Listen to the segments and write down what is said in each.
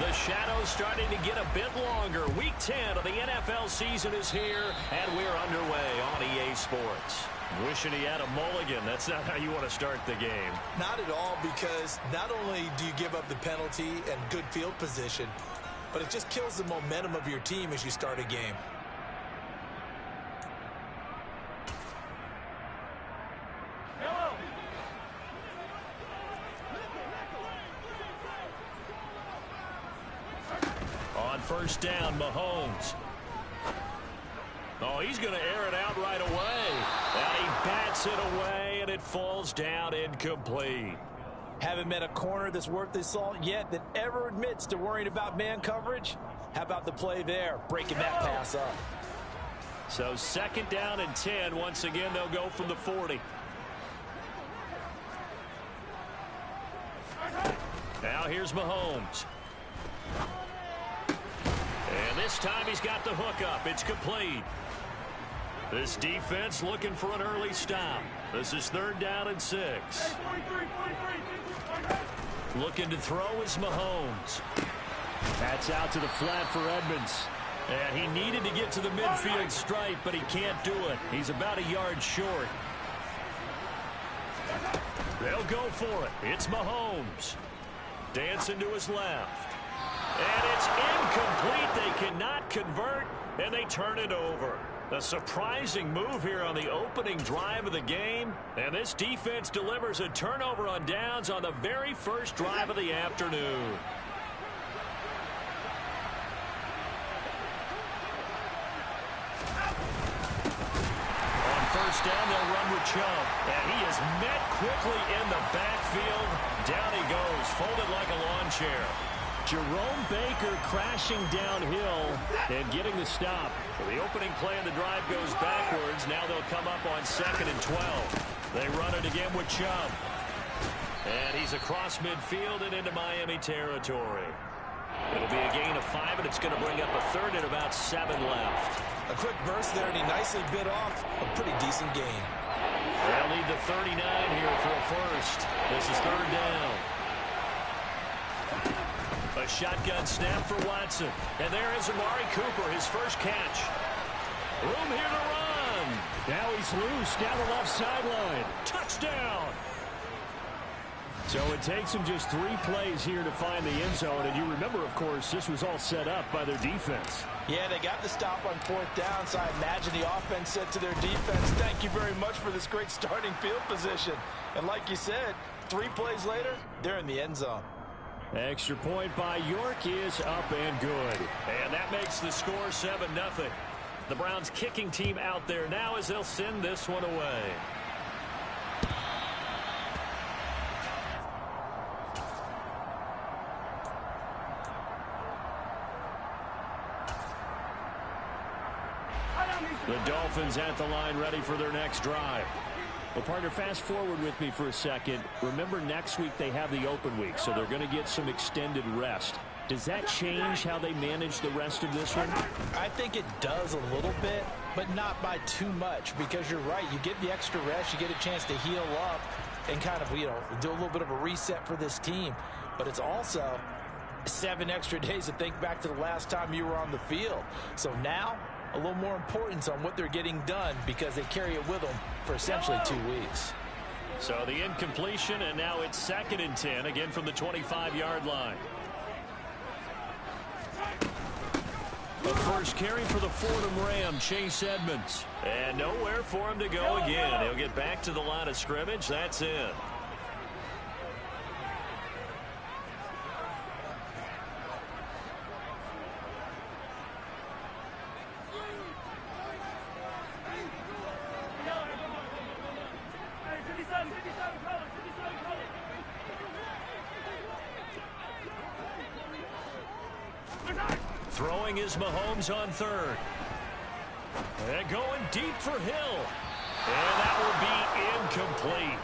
The shadow's starting to get a bit longer. Week 10 of the NFL season is here, and we're underway on EA Sports. Wishing he had a mulligan. That's not how you want to start the game. Not at all, because not only do you give up the penalty and good field position, but it just kills the momentum of your team as you start a game. On first down, Mahomes. Oh, he's going to air it out right away. And he bats it away, and it falls down incomplete. Haven't met a corner that's worth his salt yet that ever admits to worrying about man coverage. How about the play there, breaking that pass up? So second down and 10. Once again, they'll go from the 40. Now here's Mahomes. And this time he's got the hook up. It's complete. This defense looking for an early stop. This is third down and 6. Looking to throw is Mahomes. That's out to the flat for Edmonds. And he needed to get to the midfield stripe, but he can't do it. He's about a yard short. They'll go for it. It's Mahomes. Dancing to his left. And it's incomplete. They cannot convert, and they turn it over. A surprising move here on the opening drive of the game. And this defense delivers a turnover on downs on the very first drive of the afternoon. On first down, they'll run with Chubb. And he is met quickly in the backfield. Down he goes, folded like a lawn chair. Jerome Baker crashing downhill and getting the stop. So the opening play of the drive goes backwards. Now they'll come up on second and 12. They run it again with Chubb. And he's across midfield and into Miami territory. It'll be a gain of 5, and it's going to bring up a third and about 7 left. A quick burst there, and he nicely bit off a pretty decent gain. They'll need the 39 here for a first. This is third down. A shotgun snap for Watson. And there is Amari Cooper, his first catch. Room here to run. Now he's loose down the left sideline. Touchdown. So it takes him just 3 plays here to find the end zone. And you remember, of course, this was all set up by their defense. Yeah, they got the stop on fourth down, so I imagine the offense said to their defense, thank you very much for this great starting field position. And like you said, 3 plays later, they're in the end zone. Extra point by York is up and good. And that makes the score 7-0. The Browns kicking team out there now as they'll send this one away. The Dolphins at the line ready for their next drive. Well, partner, fast forward with me for a second. Remember, next week they have the open week, so they're going to get some extended rest. Does that change how they manage the rest of this one? I think it does a little bit, but not by too much, because you're right. You get the extra rest, you get a chance to heal up and kind of, do a little bit of a reset for this team. But it's also 7 extra days to think back to the last time you were on the field. So now, a little more importance on what they're getting done because they carry it with them for essentially 2 weeks. So the incompletion, and now it's second and 10, again from the 25-yard line. The first carry for the Fordham Ram, Chase Edmonds. And nowhere for him to go again. He'll get back to the line of scrimmage. That's it. Throwing is Mahomes on third. And going deep for Hill. And that will be incomplete.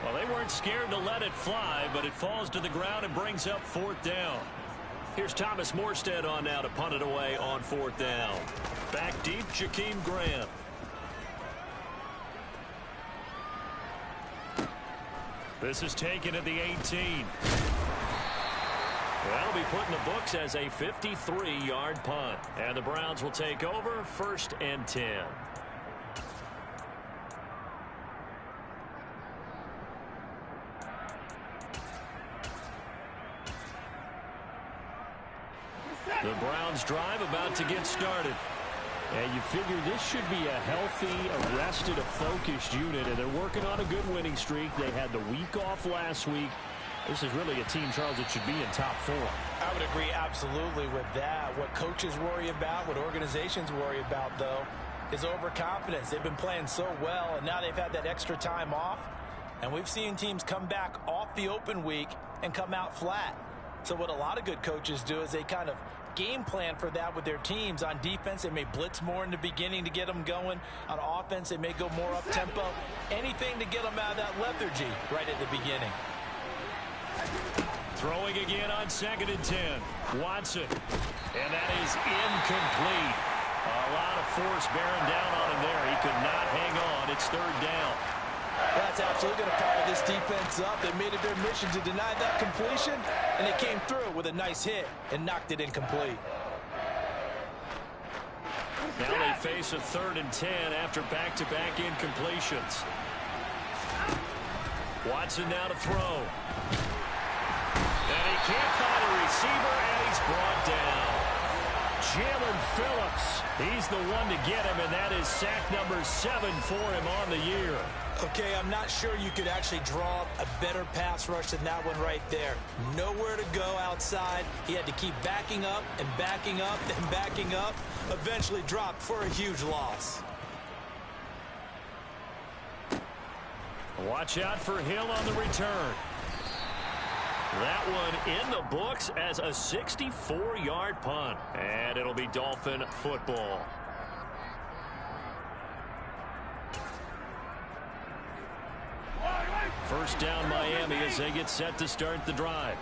Well, they weren't scared to let it fly, but it falls to the ground and brings up fourth down. Here's Thomas Morstead on now to punt it away on fourth down. Back deep, Jakeem Grant. This is taken at the 18. That'll be put in the books as a 53-yard punt. And the Browns will take over 1st and 10. The Browns drive about to get started. And you figure this should be a healthy, arrested, a focused unit. And they're working on a good winning streak. They had the week off last week. This is really a team, Charles, that should be in top 4. I would agree absolutely with that. What coaches worry about, what organizations worry about, though, is overconfidence. They've been playing so well, and now they've had that extra time off. And we've seen teams come back off the open week and come out flat. So what a lot of good coaches do is they kind of game plan for that with their teams. On defense, they may blitz more in the beginning to get them going. On offense, they may go more up-tempo. Anything to get them out of that lethargy right at the beginning. Throwing again on 2nd and 10. Watson. And that is incomplete. A lot of force bearing down on him there. He could not hang on. It's 3rd down. That's absolutely going to fire this defense up. They made it their mission to deny that completion, and they came through with a nice hit and knocked it incomplete. Now they face a 3rd and 10 after back-to-back incompletions. Watson now to throw. And he can't find a receiver, and he's brought down. Jalen Phillips, he's the one to get him, and that is sack number 7 for him on the year. Okay, I'm not sure you could actually draw up a better pass rush than that one right there. Nowhere to go outside. He had to keep backing up and backing up and backing up. Eventually dropped for a huge loss. Watch out for Hill on the return. That one in the books as a 64-yard punt. And it'll be Dolphin football. First down Miami as they get set to start the drive.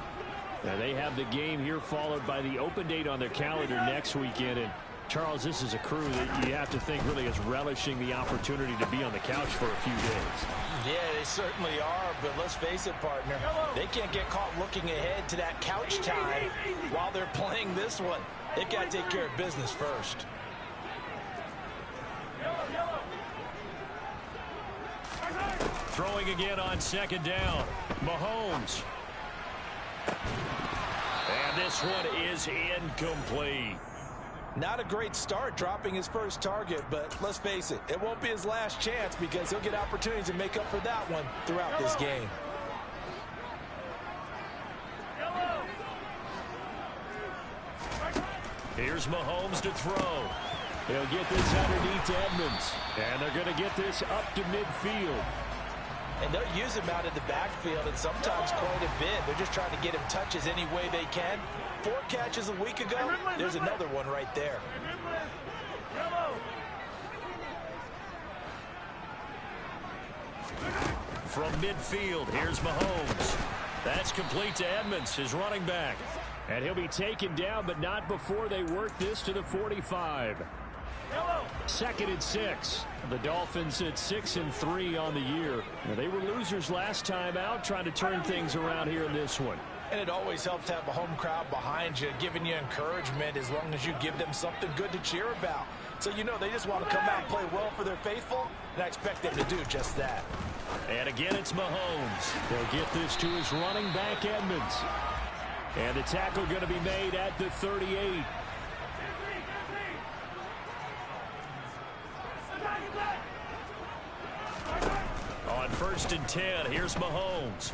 Now they have the game here followed by the open date on their calendar next weekend. And Charles, this is a crew that you have to think really is relishing the opportunity to be on the couch for a few days. Yeah, they certainly are, but let's face it, partner. They can't get caught looking ahead to that couch time while they're playing this one. They've got to take care of business first. Throwing again on 2nd down. Mahomes. And this one is incomplete. Not a great start dropping his first target, but let's face it, it won't be his last chance because he'll get opportunities to make up for that one throughout this game. Here's Mahomes to throw. He'll get this underneath to Edmonds. And they're going to get this up to midfield. And they'll use him out in the backfield, and sometimes quite a bit. They're just trying to get him touches any way they can. 4 catches a week ago. There's another one right there. From midfield, here's Mahomes. That's complete to Edmonds, his running back. And he'll be taken down, but not before they work this to the 45. 2nd and 6. The Dolphins at 6-3 on the year. Now, they were losers last time out, trying to turn things around here in this one. And it always helps to have a home crowd behind you, giving you encouragement as long as you give them something good to cheer about. So you know they just want to come out and play well for their faithful, and I expect them to do just that. And again, it's Mahomes. They'll get this to his running back, Edmonds. And the tackle going to be made at the 38. On 1st and 10, here's Mahomes.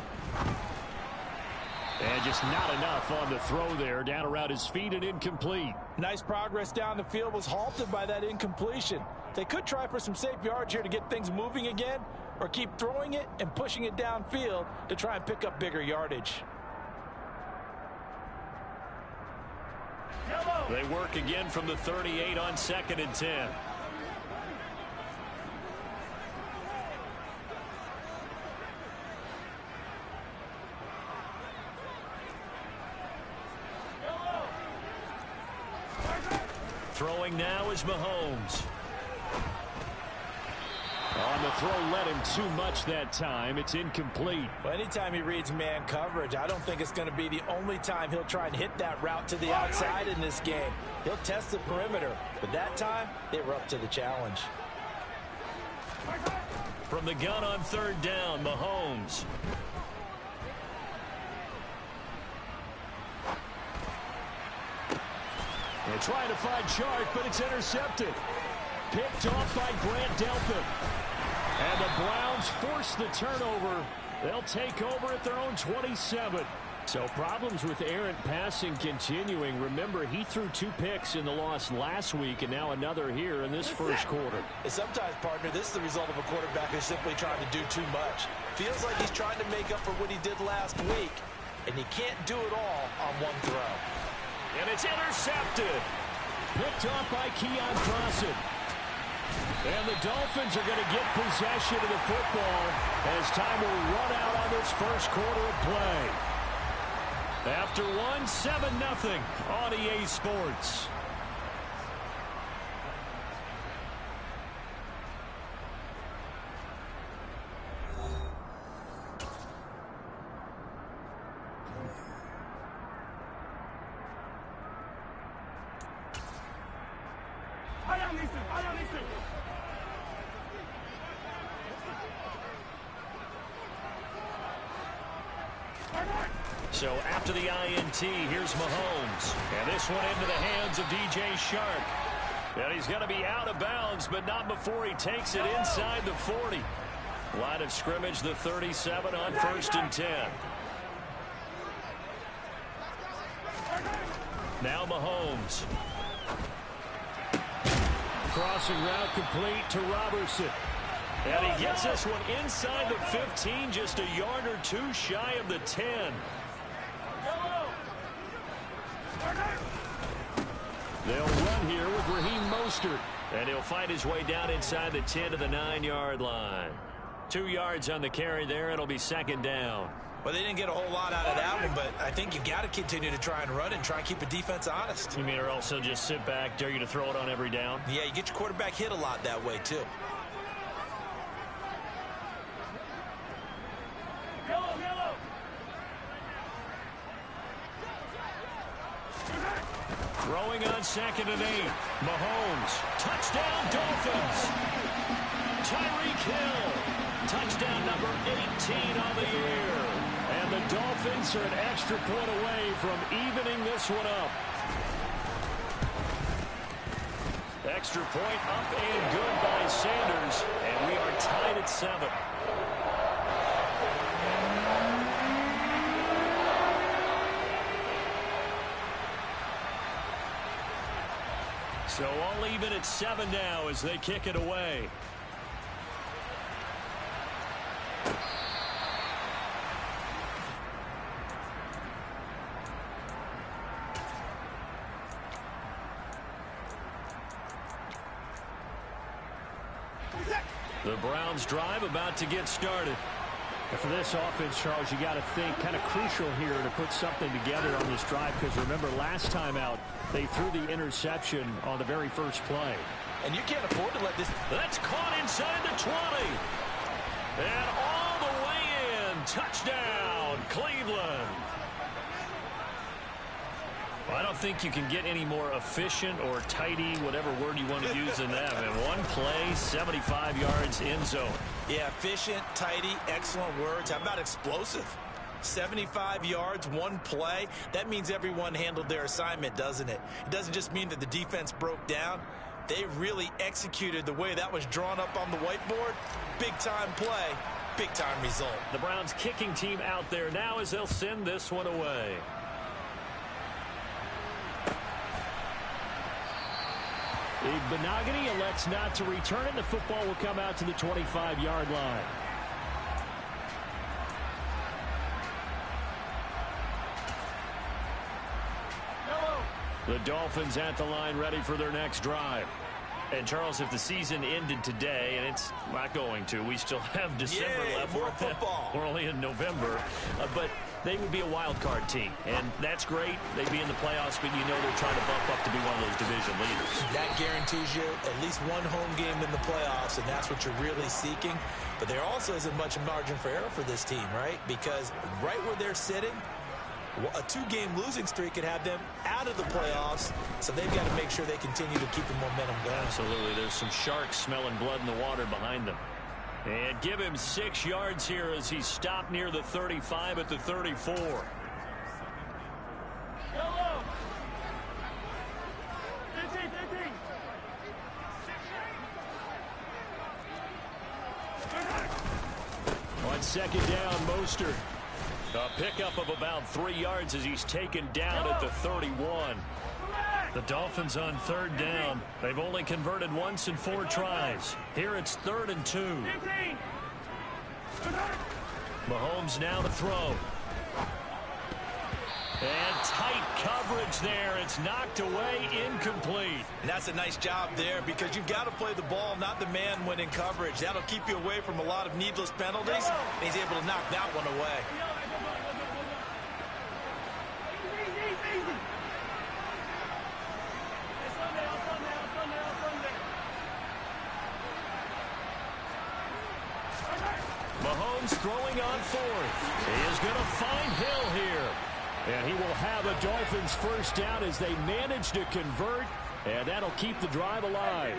And just not enough on the throw there. Down around his feet and incomplete. Nice progress down the field was halted by that incompletion. They could try for some safe yards here to get things moving again, or keep throwing it and pushing it downfield to try and pick up bigger yardage. They work again from the 38 on 2nd and 10. Throwing now is Mahomes. On the throw, led him too much that time. It's incomplete. Well, anytime he reads man coverage, I don't think it's going to be the only time he'll try and hit that route to the outside in this game. He'll test the perimeter, but that time, they were up to the challenge. From the gun on third down, Mahomes. They're trying to find Chark, but it's intercepted. Picked off by Grant Delpit. And the Browns force the turnover. They'll take over at their own 27. So problems with errant passing continuing. Remember, he threw 2 picks in the loss last week, and now another here in this first quarter. And sometimes, partner, this is the result of a quarterback who's simply trying to do too much. Feels like he's trying to make up for what he did last week, and he can't do it all on one throw. And it's intercepted. Picked off by Keon Crossan. And the Dolphins are going to get possession of the football as time will run out on this first quarter of play. After 7-0 on EA Sports. So after the INT, here's Mahomes. And this one into the hands of DJ Chark. And he's going to be out of bounds, but not before he takes it inside the 40. Line of scrimmage, the 37 on 1st and 10. Now Mahomes. Crossing route complete to Robertson. And he gets this one inside the 15, just a yard or 2 shy of the 10. They'll run here with Raheem Mostert. And he'll find his way down inside the 10 to the 9-yard line. 2 yards on the carry there. It'll be 2nd down. Well, they didn't get a whole lot out of that one, but I think you got to continue to try and run and try and keep the defense honest. You mean, or also just sit back, dare you to throw it on every down? Yeah, you get your quarterback hit a lot that way, too. Throwing on 2nd and 8. Mahomes. Touchdown, Dolphins. Tyreek Hill. Touchdown number 18 on the year. And the Dolphins are an extra point away from evening this one up. Extra point up and good by Sanders. And we are tied at 7. So all even at 7 now as they kick it away. The Browns drive about to get started. And for this offense, Charles, you got to think kind of crucial here to put something together on this drive, because remember last time out they threw the interception on the very first play. And you can't afford to let this. That's caught inside the 20. And all the way in. Touchdown, Cleveland. Well, I don't think you can get any more efficient or tidy, whatever word you want to use in that. And one play, 75 yards in zone. Yeah, efficient, tidy, excellent words. How about explosive? 75 yards, one play. That means everyone handled their assignment, doesn't it? It doesn't just mean that the defense broke down. They really executed the way that was drawn up on the whiteboard. Big-time play, big-time result. The Browns kicking team out there now as they'll send this one away. Benogany elects not to return it. The football will come out to the 25-yard line. The Dolphins at the line ready for their next drive. And, Charles, if the season ended today, and it's not going to, we still have December left. More football. We're only in November. But they would be a wild card team. And that's great. They'd be in the playoffs, but you know they're trying to bump up to be one of those division leaders. That guarantees you at least one home game in the playoffs, and that's what you're really seeking. But there also isn't much margin for error for this team, right? Because right where they're sitting, a two-game losing streak could have them out of the playoffs, so they've got to make sure they continue to keep the momentum going. Absolutely. There's some sharks smelling blood in the water behind them. And give him 6 yards here as he stopped near the 35 at the 34. On second down, Mostert. A pickup of about 3 yards as he's taken down at the 31. The Dolphins on third down. They've only converted once in 4 tries. Here it's 3rd and 2. Mahomes now to throw. And tight coverage there. It's knocked away, incomplete. And that's a nice job there because you've got to play the ball, not the man when in coverage. That'll keep you away from a lot of needless penalties. And he's able to knock that one away. Mahomes throwing on 4th. He is going to find Hill here. And he will have a Dolphins first down as they manage to convert. And that'll keep the drive alive.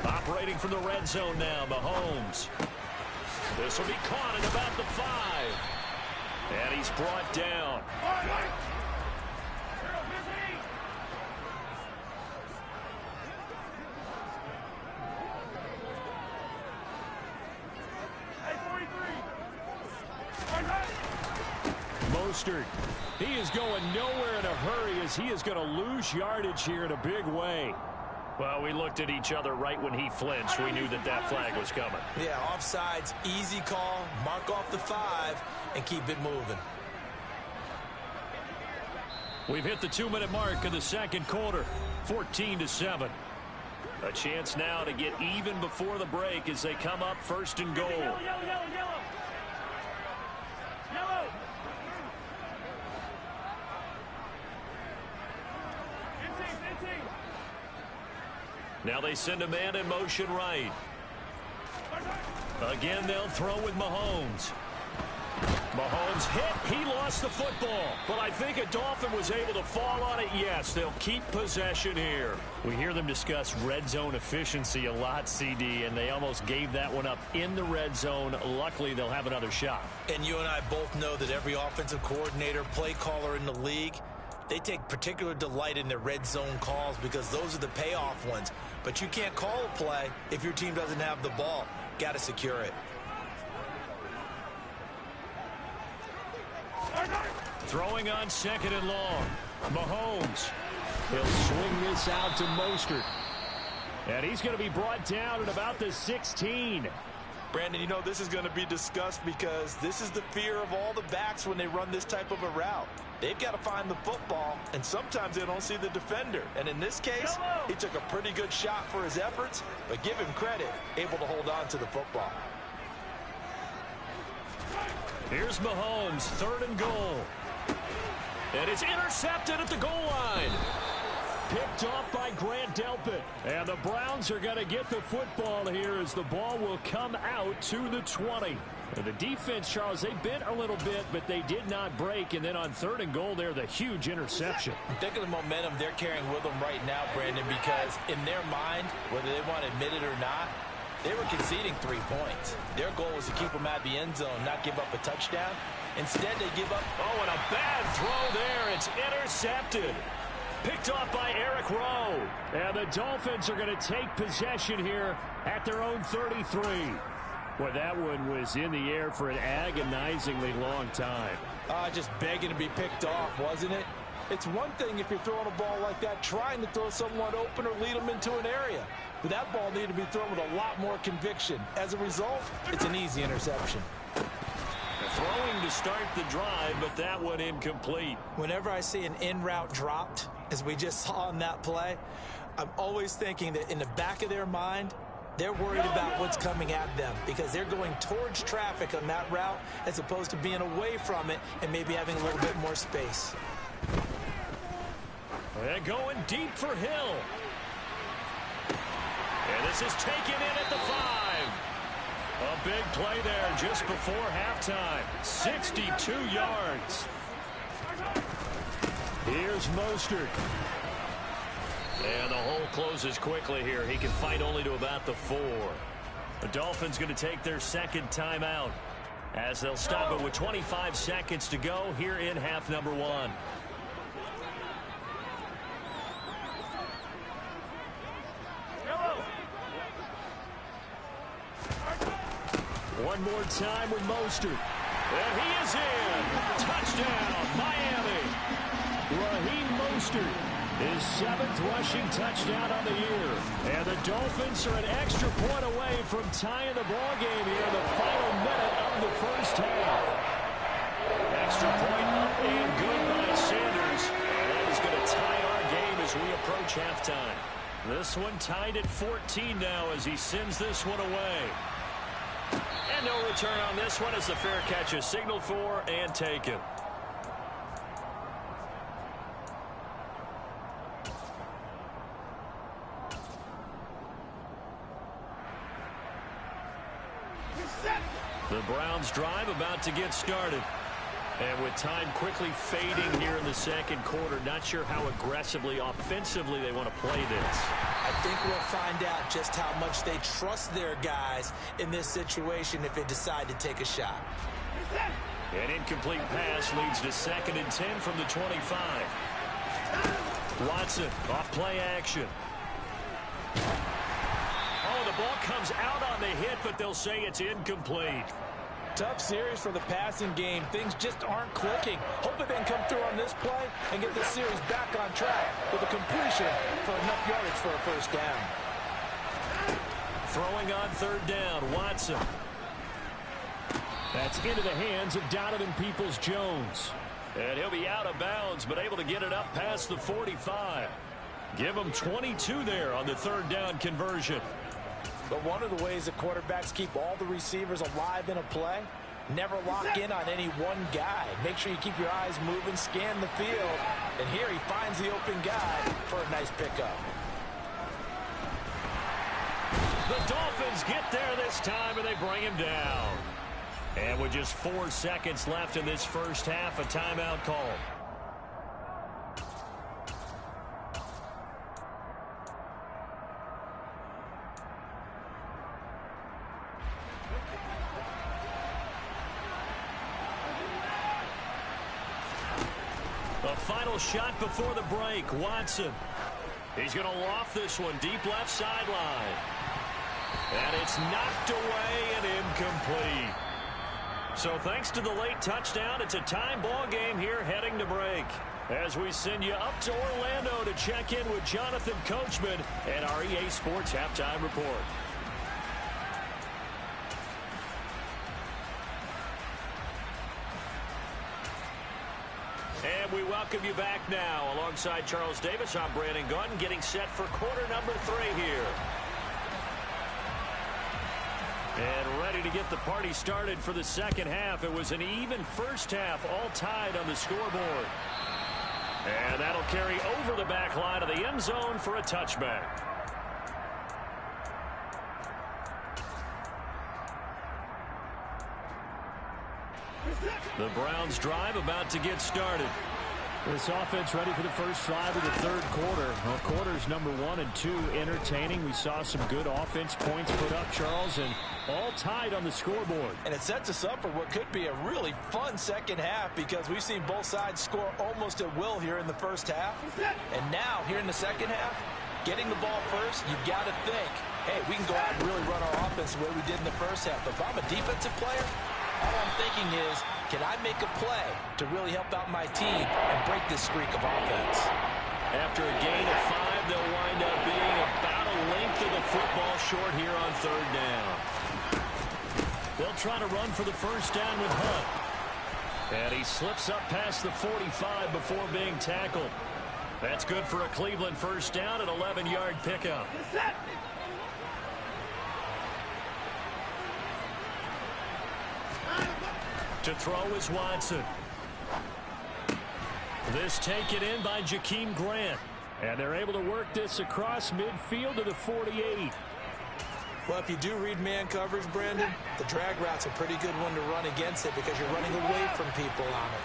Operating from the red zone now, Mahomes. This will be caught at about the 5. And he's brought down. Mostert. He is going nowhere in a hurry as he is going to lose yardage here in a big way. Well, we looked at each other right when he flinched. We knew that that flag was coming. Yeah, offsides, easy call. Mark off the 5 and keep it moving. We've hit the 2-minute mark of the second quarter. 14-7. A chance now to get even before the break as they come up 1st and goal. Yellow. Now they send a man in motion right. Again, they'll throw with Mahomes. Mahomes hit. He lost the football. But I think a Dolphin was able to fall on it. Yes, they'll keep possession here. We hear them discuss red zone efficiency a lot, CD, and they almost gave that one up in the red zone. Luckily, they'll have another shot. And you and I both know that every offensive coordinator, play caller in the league, they take particular delight in their red zone calls because those are the payoff ones. But you can't call a play if your team doesn't have the ball. Got to secure it. Throwing on 2nd and long. Mahomes. He'll swing this out to Mostert. And he's going to be brought down at about the 16. Brandon, you know this is going to be discussed because this is the fear of all the backs when they run this type of a route. They've got to find the football, and sometimes they don't see the defender. And in this case, he took a pretty good shot for his efforts, but give him credit, able to hold on to the football. Here's Mahomes, 3rd and goal. And it's intercepted at the goal line. Picked off by Grant Delpit. And the Browns are going to get the football here as the ball will come out to the 20. And the defense, Charles, they bent a little bit, but they did not break. And then on 3rd and goal there, the huge interception. Think of the momentum they're carrying with them right now, Brandon, because in their mind, whether they want to admit it or not, they were conceding 3 points. Their goal was to keep them at the end zone, not give up a touchdown. Instead, they give up. Oh, and a bad throw there. It's intercepted. Picked off by Eric Rowe. And the Dolphins are going to take possession here at their own 33. Well, that one was in the air for an agonizingly long time. Just begging to be picked off, wasn't it? It's one thing if you're throwing a ball like that, trying to throw someone open or lead them into an area. But that ball needed to be thrown with a lot more conviction. As a result, it's an easy interception. throwing to start the drive, but that one incomplete. Whenever I see an in route dropped, as we just saw in that play, I'm always thinking that in the back of their mind, they're worried about what's coming at them because they're going towards traffic on that route as opposed to being away from it and maybe having a little bit more space. And going deep for Hill. And this is taken in at the 5. A big play there just before halftime. 62 yards. Here's Mostert. And the hole closes quickly here. He can fight only to about the 4. The Dolphins going to take their second timeout as they'll stop it with 25 seconds to go here in half number 1. One more time with Mostert. And he is in. Touchdown, Miami. Raheem Mostert, his 7th rushing touchdown on the year. And the Dolphins are an extra point away from tying the ball game here in the final minute of the first half. Extra point up and good by Sanders. And that is going to tie our game as we approach halftime. This one tied at 14 now as he sends this one away. And no return on this one as the fair catch is signaled for and taken. The Browns drive about to get started. And with time quickly fading here in the second quarter, not sure how aggressively, offensively they want to play this. I think we'll find out just how much they trust their guys in this situation if they decide to take a shot. An incomplete pass leads to 2nd and 10 from the 25. Watson off play action. Oh, the ball comes out on the hit, but they'll say it's incomplete. Tough series for the passing game. Things just aren't clicking. Hopefully they can come through on this play and get this series back on track with a completion for enough yardage for a first down. Throwing on 3rd down, Watson. That's into the hands of Donovan Peoples-Jones. And he'll be out of bounds, but able to get it up past the 45. Give him 22 there on the 3rd down conversion. But one of the ways that quarterbacks keep all the receivers alive in a play, never lock in on any one guy. Make sure you keep your eyes moving, scan the field. And here he finds the open guy for a nice pickup. The Dolphins get there this time, and they bring him down. And with just 4 seconds left in this first half, a timeout call. The final shot before the break, Watson. He's going to loft this one deep left sideline. And it's knocked away and incomplete. So thanks to the late touchdown, it's a time ball game here heading to break. As we send you up to Orlando to check in with Jonathan Coachman and our EA Sports Halftime Report. And we welcome you back now. Alongside Charles Davis, I'm Brandon Gunn, getting set for quarter number 3 here. And ready to get the party started for the second half. It was an even first half, all tied on the scoreboard. And that'll carry over the back line of the end zone for a touchback. The Browns drive about to get started. This offense ready for the first drive of the 3rd quarter. Well, quarters number 1 and 2 entertaining. We saw some good offense points put up, Charles, and all tied on the scoreboard. And it sets us up for what could be a really fun second half because we've seen both sides score almost at will here in the first half. And now, here in the second half, getting the ball first, you've got to think, hey, we can go out and really run our offense the way we did in the first half. But if I'm a defensive player, all I'm thinking is, can I make a play to really help out my team and break this streak of offense? After a gain of 5, they'll wind up being about a length of the football short here on 3rd down. They'll try to run for the first down with Hunt. And he slips up past the 45 before being tackled. That's good for a Cleveland first down and 11-yard pickup. To throw is Watson. This taken in by Jakeem Grant. And they're able to work this across midfield to the 48. Well, if you do read man coverage, Brandon, the drag route's a pretty good one to run against it because you're running away from people on it.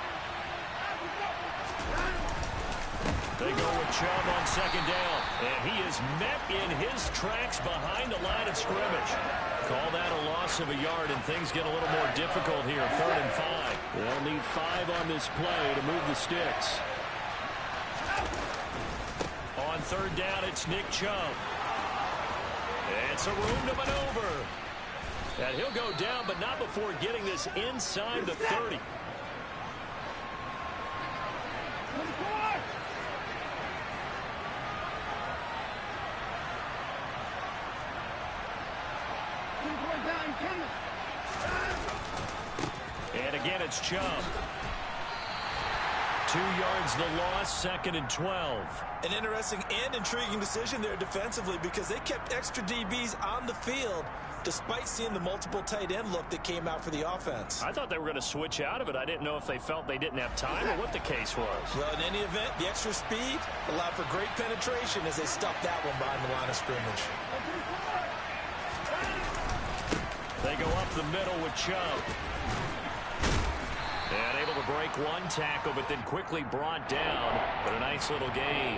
They go with Chubb on second down. And he is met in his tracks behind the line of scrimmage. Call that a loss of a yard, and things get a little more difficult here. 3rd and 5. They'll need 5 on this play to move the sticks. On 3rd down, it's Nick Chubb. It's a room to maneuver. And he'll go down, but not before getting this inside the 30. And again, it's Chubb. 2 yards the loss, 2nd and 12. An interesting and intriguing decision there defensively because they kept extra DBs on the field despite seeing the multiple tight end look that came out for the offense. I thought they were going to switch out of it. I didn't know if they felt they didn't have time or what the case was. Well, in any event, the extra speed allowed for great penetration as they stuffed that one behind the line of scrimmage. They go up the middle with Chubb. And able to break one tackle, but then quickly brought down. But a nice little gain.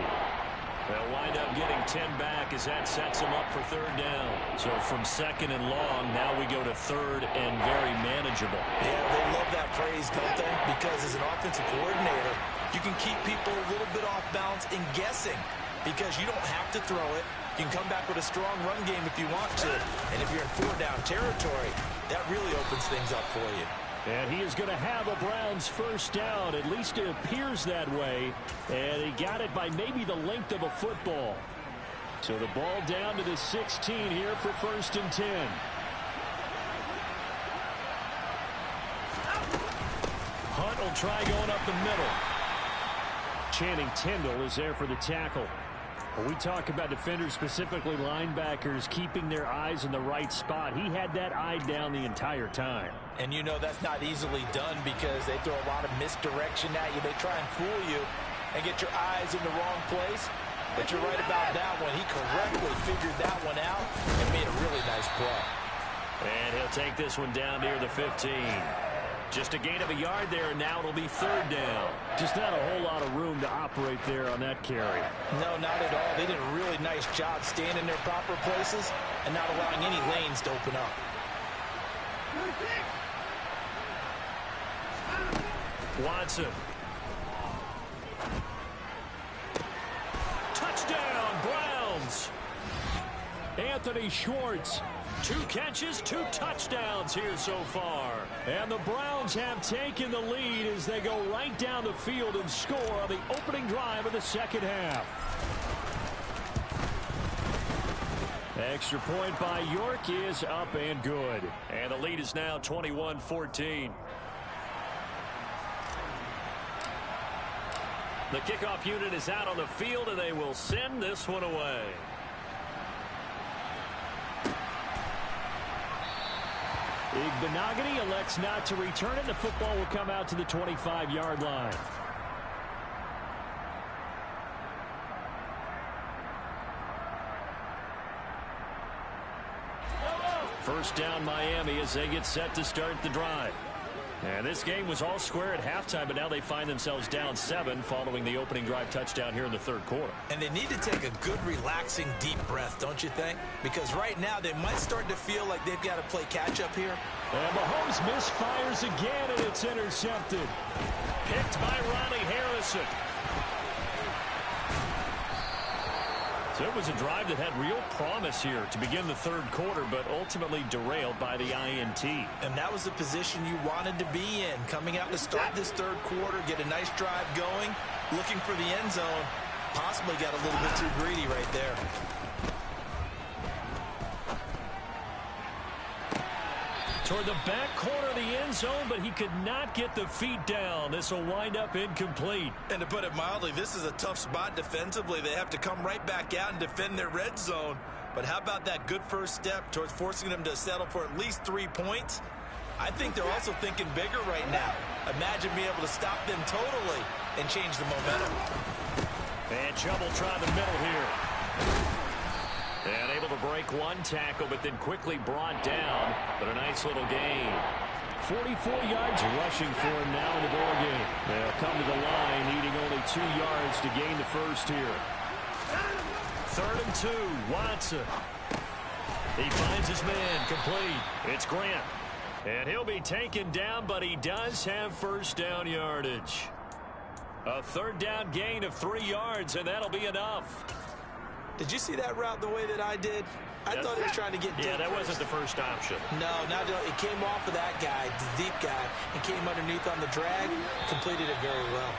They'll wind up getting 10 back as that sets them up for 3rd down. So from 2nd and long, now we go to 3rd and very manageable. Yeah, they love that phrase, don't they? Because as an offensive coordinator, you can keep people a little bit off balance and guessing because you don't have to throw it. You can come back with a strong run game if you want to. And if you're in 4-down territory, that really opens things up for you. And he is going to have a Browns first down. At least it appears that way. And he got it by maybe the length of a football. So the ball down to the 16 here for 1st and 10. Hunt will try going up the middle. Channing Tindall is there for the tackle. When we talk about defenders, specifically linebackers, keeping their eyes in the right spot, he had that eye down the entire time. And you know that's not easily done because they throw a lot of misdirection at you. They try and fool you and get your eyes in the wrong place. But you're right about that one. He correctly figured that one out and made a really nice play. And he'll take this one down near the 15. Just a gain of a yard there, and now it'll be 3rd down. Just not a whole lot of room to operate there on that carry. No, not at all. They did a really nice job staying in their proper places and not allowing any lanes to open up. Watson. Touchdown, Browns. Anthony Schwartz. 2 catches, 2 touchdowns here so far. And the Browns have taken the lead as they go right down the field and score on the opening drive of the 2nd half. Extra point by York is up and good. And the lead is now 21-14. The kickoff unit is out on the field, and they will send this one away. Igbenogany elects not to return it. The football will come out to the 25-yard line. First down Miami as they get set to start the drive. And this game was all square at halftime, but now they find themselves down 7 following the opening drive touchdown here in the 3rd quarter. And they need to take a good, relaxing, deep breath, don't you think? Because right now they might start to feel like they've got to play catch-up here. And Mahomes misfires again, and it's intercepted. Picked by Ronnie Harrison. So it was a drive that had real promise here to begin the 3rd quarter, but ultimately derailed by the INT. And that was the position you wanted to be in. Coming out to start this 3rd quarter, get a nice drive going, looking for the end zone. Possibly got a little bit too greedy right there. Toward the back corner of the end zone, but he could not get the feet down. This will wind up incomplete. And to put it mildly, this is a tough spot defensively. They have to come right back out and defend their red zone. But how about that good first step towards forcing them to settle for at least 3 points? I think they're also thinking bigger right now. Imagine being able to stop them totally and change the momentum. And Chubb will try the middle here. And able to break one tackle, but then quickly brought down. But a nice little gain. 44 yards rushing for him now in the ball game. They'll come to the line, needing only 2 yards to gain the first here. 3rd and 2, Watson. He finds his man, complete. It's Grant. And he'll be taken down, but he does have first down yardage. A 3rd down gain of 3 yards, and that'll be enough. Did you see that route the way that I did? I thought he was trying to get deep. Yeah, that wasn't the first option. No, it came off of that guy, the deep guy, and came underneath on the drag, completed it very well.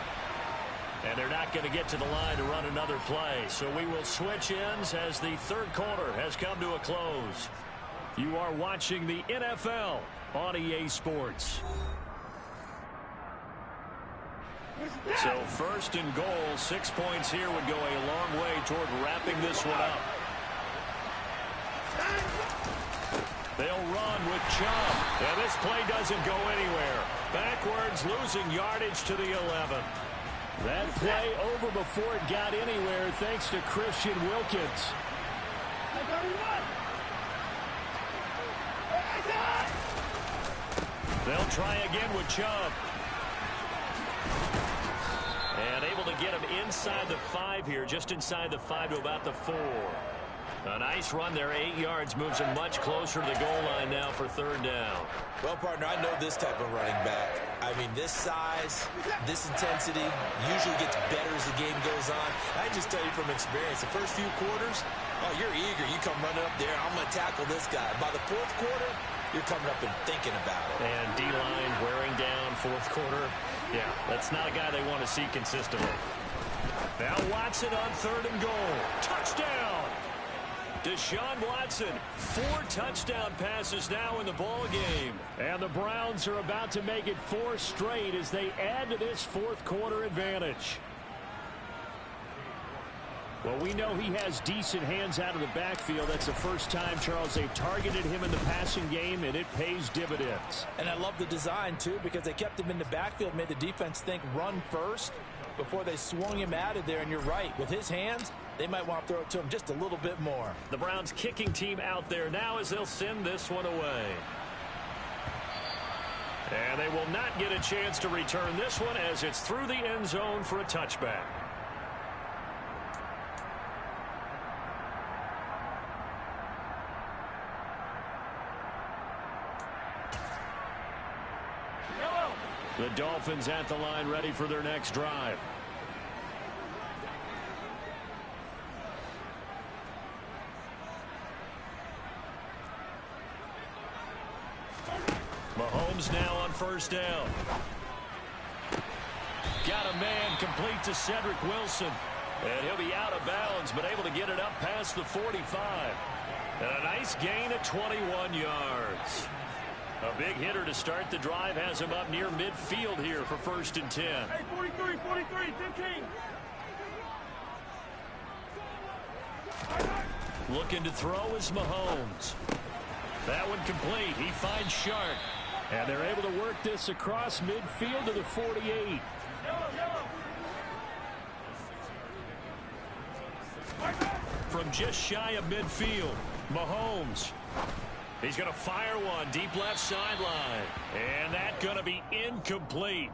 And they're not going to get to the line to run another play. So we will switch ends as the 3rd quarter has come to a close. You are watching the NFL on EA Sports. So 1st and goal, 6 points here would go a long way toward wrapping this one up. They'll run with Chubb. And this play doesn't go anywhere. Backwards, losing yardage to the 11. That play over before it got anywhere thanks to Christian Wilkins. They'll try again with Chubb. And able to get him inside the 5 here, just inside the 5 to about the 4. A nice run there, 8 yards, moves him much closer to the goal line now for 3rd down. Well, partner, I know this type of running back. I mean, this size, this intensity usually gets better as the game goes on. I just tell you from experience, the first few quarters, oh, you're eager. You come running up there, I'm going to tackle this guy. By the 4th quarter, you're coming up and thinking about it. And D-line wearing down 4th quarter. Yeah, that's not a guy they want to see consistently. Now Watson on 3rd and goal. Touchdown! Deshaun Watson, 4 touchdown passes now in the ball game. And the Browns are about to make it 4 straight as they add to this 4th quarter advantage. Well, we know he has decent hands out of the backfield. That's the first time, Charles, they've targeted him in the passing game, and it pays dividends. And I love the design, too, because they kept him in the backfield, made the defense think run first before they swung him out of there. And you're right, with his hands, they might want to throw it to him just a little bit more. The Browns kicking team out there now as they'll send this one away. And they will not get a chance to return this one as it's through the end zone for a touchback. The Dolphins at the line ready for their next drive. Mahomes now on 1st down. Got a man complete to Cedric Wilson. And he'll be out of bounds, but able to get it up past the 45. And a nice gain of 21 yards. A big hitter to start the drive has him up near midfield here for 1st and 10. Hey, 43, 15. Looking to throw is Mahomes. That one complete. He finds Shark. And they're able to work this across midfield to the 48. From just shy of midfield, Mahomes. He's going to fire one deep left sideline. And that's going to be incomplete.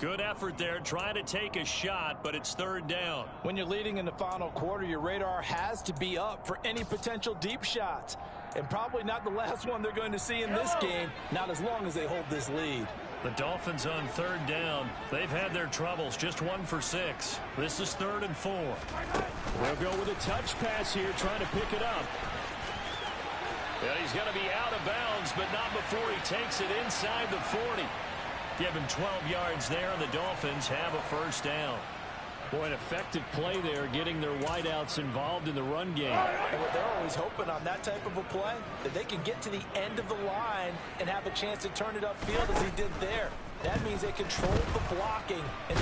Good effort there trying to take a shot, but it's 3rd down. When you're leading in the final quarter, your radar has to be up for any potential deep shots. And probably not the last one they're going to see in this game, not as long as they hold this lead. The Dolphins on 3rd down. They've had their troubles, just 1 for 6. This is 3rd and 4. They'll go with a touch pass here, trying to pick it up. And he's going to be out of bounds, but not before he takes it inside the 40. Give him 12 yards there, and the Dolphins have a 1st down. Boy, an effective play there, getting their wideouts involved in the run game. And what they're always hoping on that type of a play, that they can get to the end of the line and have a chance to turn it upfield as he did there. That means they control the blocking. And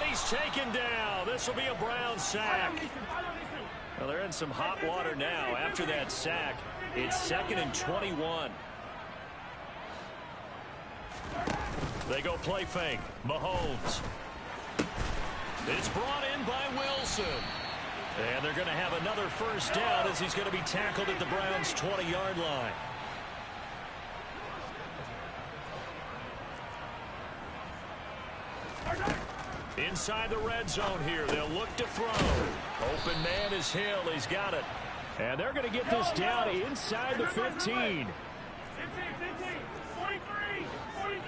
he's taken down. This will be a Brown sack. Well, they're in some hot water now. After that sack, it's 2nd and 21. They go play fake. Mahomes. It's brought in by Wilson. And they're going to have another first down as he's going to be tackled at the Browns' 20-yard line. Inside the red zone here. They'll look to throw. Open man is Hill. He's got it. And they're going to get this down inside the 15. 15, 43, 43.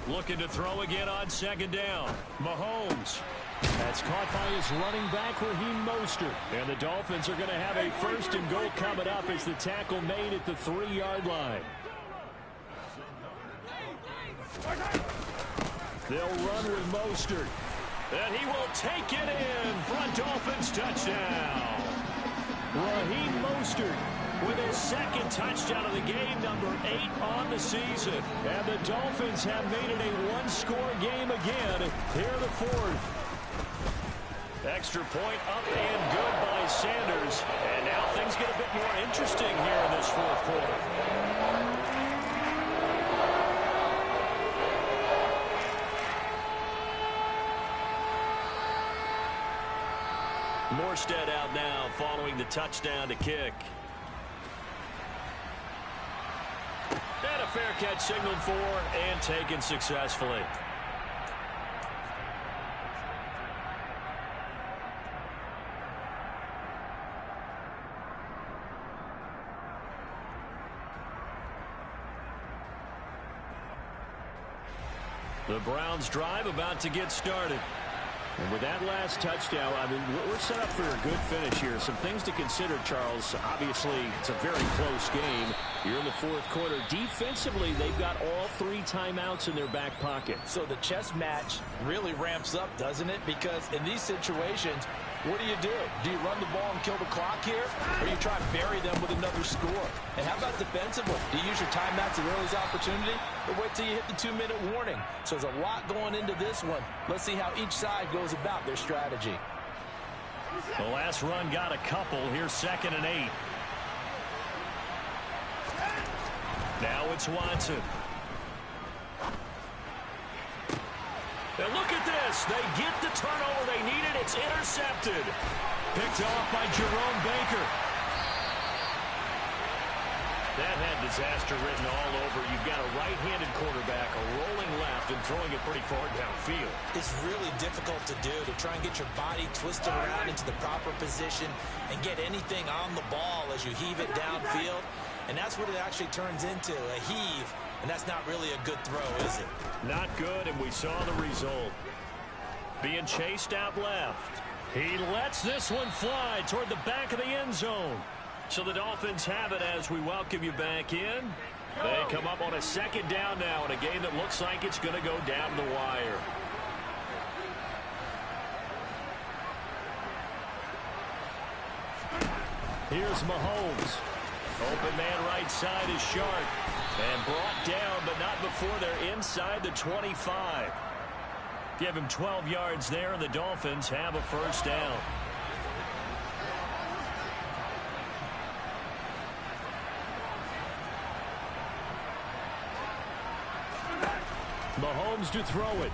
Looking to throw again on 2nd down. Mahomes. That's caught by his running back, Raheem Mostert. And the Dolphins are going to have a 1st and goal coming up as the tackle made at the 3-yard line. They'll run with Mostert. And he will take it in for a Dolphins touchdown. Raheem Mostert with his 2nd touchdown of the game, number 8 on the season. And the Dolphins have made it a one-score game again. Here the 4th. Extra point up and good by Sanders. And now things get a bit more interesting here in this 4th quarter. Morstead out now following the touchdown to kick. And a fair catch signaled for and taken successfully. The Browns drive about to get started. And with that last touchdown, I mean, we're set up for a good finish here. Some things to consider, Charles. Obviously, it's a very close game. You're in the 4th quarter. Defensively, they've got all 3 timeouts in their back pocket. So the chess match really ramps up, doesn't it? Because in these situations, what do? Do you run the ball and kill the clock here? Or you try and bury them with another score? And how about defensively? Do you use your timeouts at earliest opportunity? Or wait till you hit the 2-minute warning? So there's a lot going into this one. Let's see how each side goes about their strategy. The last run got a couple. Here's 2nd and 8. Now it's Watson. And look at this. They get the turnover they needed. It's intercepted. Picked off by Jerome Baker. That had disaster written all over. You've got a right-handed quarterback, a rolling left, and throwing it pretty far downfield. It's really difficult to do, to try and get your body twisted around into the proper position and get anything on the ball as you heave it downfield. And that's what it actually turns into, a heave. And that's not really a good throw, is it? Not good, and we saw the result. Being chased out left. He lets this one fly toward the back of the end zone. So the Dolphins have it as we welcome you back in. They come up on a 2nd down now in a game that looks like it's going to go down the wire. Here's Mahomes. Open man right side is Sharp. And brought down, but not before they're inside the 25. Give him 12 yards there, and the Dolphins have a 1st down. Mahomes to throw it.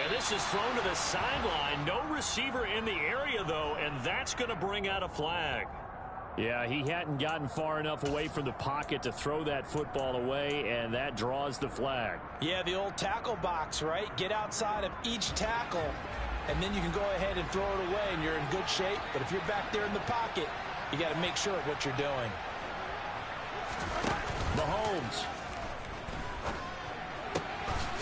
And this is thrown to the sideline. No receiver in the area, though, and that's going to bring out a flag. Yeah, he hadn't gotten far enough away from the pocket to throw that football away, and that draws the flag. Yeah, the old tackle box, right? Get outside of each tackle, and then you can go ahead and throw it away, and you're in good shape. But if you're back there in the pocket, you got to make sure of what you're doing. Mahomes.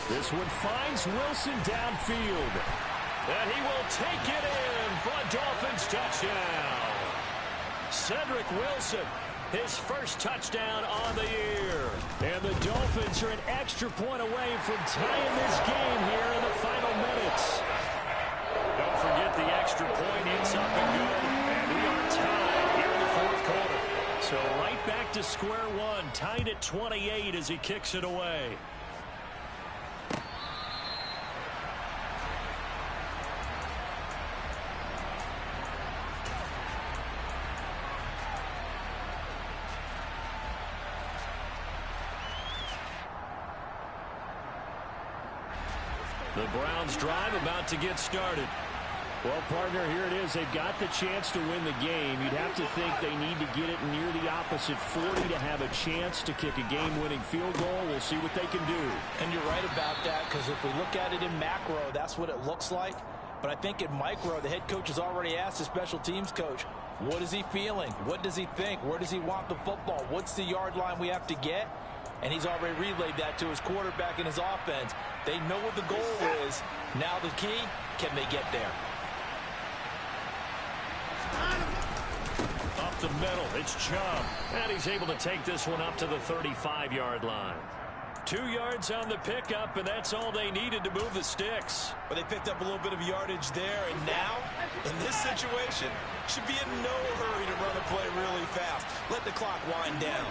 This one finds Wilson downfield. And he will take it in for a Dolphins touchdown. Cedric Wilson, His first touchdown on the year. And the Dolphins are an extra point away from tying this game here in the final minutes. Don't forget the extra point. It's up and good. And we are tied here in the fourth quarter. So right back to square one. Tied at 28 as he kicks it away. The Browns drive about to get started. Well, partner, here it is. They've got the chance to win the game. You'd have to think they need to get it near the opposite 40 to have a chance to kick a game-winning field goal. We'll see what they can do. And you're right about that, because if we look at it in macro, that's what it looks like. But I think in micro, the head coach has already asked the special teams coach, what is he feeling? What does he think? Where does he want the football? What's the yard line we have to get? And he's already relayed that to his quarterback and his offense. They know what the goal is. Now the key, can they get there? Up the middle, it's Chubb. And he's able to take this one up to the 35-yard line. 2 yards on the pickup, and that's all they needed to move the sticks. But they picked up a little bit of yardage there, and now, in this situation, should be in no hurry to run a play really fast. Let the clock wind down.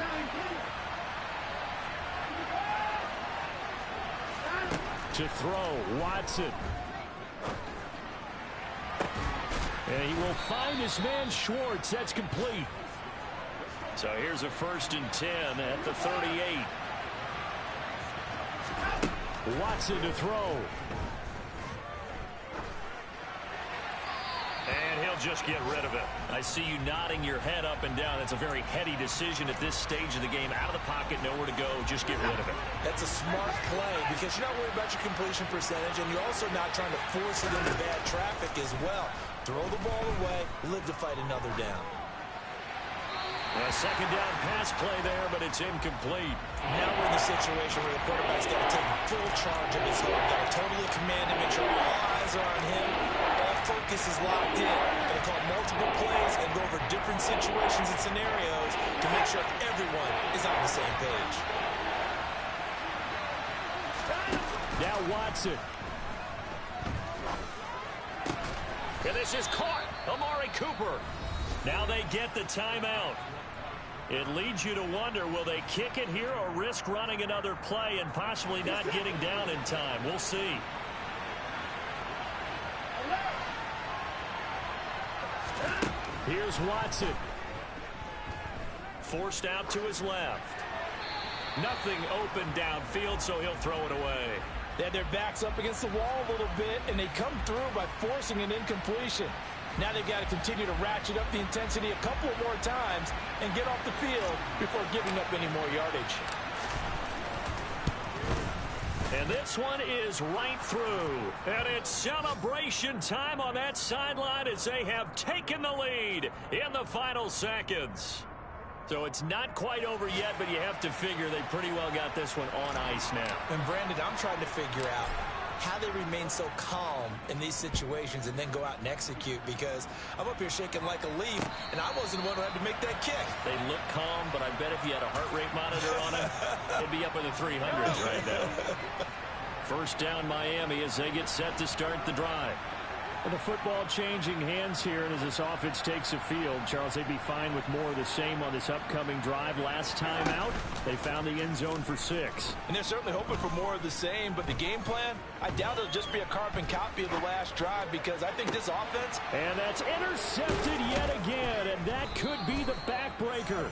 To throw, Watson. And he will find his man Schwartz. That's complete. So here's a 1st and 10 at the 38. Watson to throw. And he'll just get rid of it. I see you nodding your head up and down. It's a very heady decision at this stage of the game. Out of the pocket, nowhere to go. Just get rid of it. That's a smart play because you're not worried about your completion percentage, and you're also not trying to force it into bad traffic as well. Throw the ball away, live to fight another down. A 2nd down pass play there, but it's incomplete. Now we're in the situation where the quarterback's got to take full charge of his game. Got to totally command him, make sure all eyes are on him. All focus is locked in. Going to call multiple plays and go over different situations and scenarios to make sure everyone is on the same page. Now Watson. And this is caught. Amari Cooper. Now they get the timeout. It leads you to wonder, will they kick it here or risk running another play and possibly not getting down in time? We'll see. Here's Watson. Forced out to his left. Nothing open downfield, so he'll throw it away. They had their backs up against the wall a little bit, and they come through by forcing an incompletion. Now they've got to continue to ratchet up the intensity a couple of more times and get off the field before giving up any more yardage. And this one is right through. And it's celebration time on that sideline as they have taken the lead in the final seconds. So it's not quite over yet, but you have to figure they pretty well got this one on ice now. And Brandon, I'm trying to figure out how they remain so calm in these situations and then go out and execute, because I'm up here shaking like a leaf, and I wasn't the one who had to make that kick. They look calm, but I bet if you had a heart rate monitor on it, it'd be up in the 300s right now. 1st down Miami as they get set to start the drive. And the football changing hands here, and as this offense takes the field, Charles, they'd be fine with more of the same on this upcoming drive. Last time out, they found the end zone for 6. And they're certainly hoping for more of the same, but the game plan, I doubt it'll just be a carbon copy of the last drive, because I think this offense... And that's intercepted yet again, and that could be the backbreaker.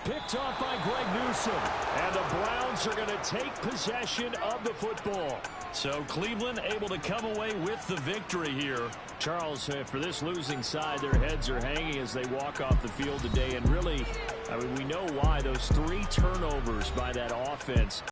Picked off by Greg Newsome. And the Browns are going to take possession of the football. So Cleveland able to come away with the victory here. Charles, for this losing side, their heads are hanging as they walk off the field today. And really, I mean, we know why. Those 3 turnovers by that offense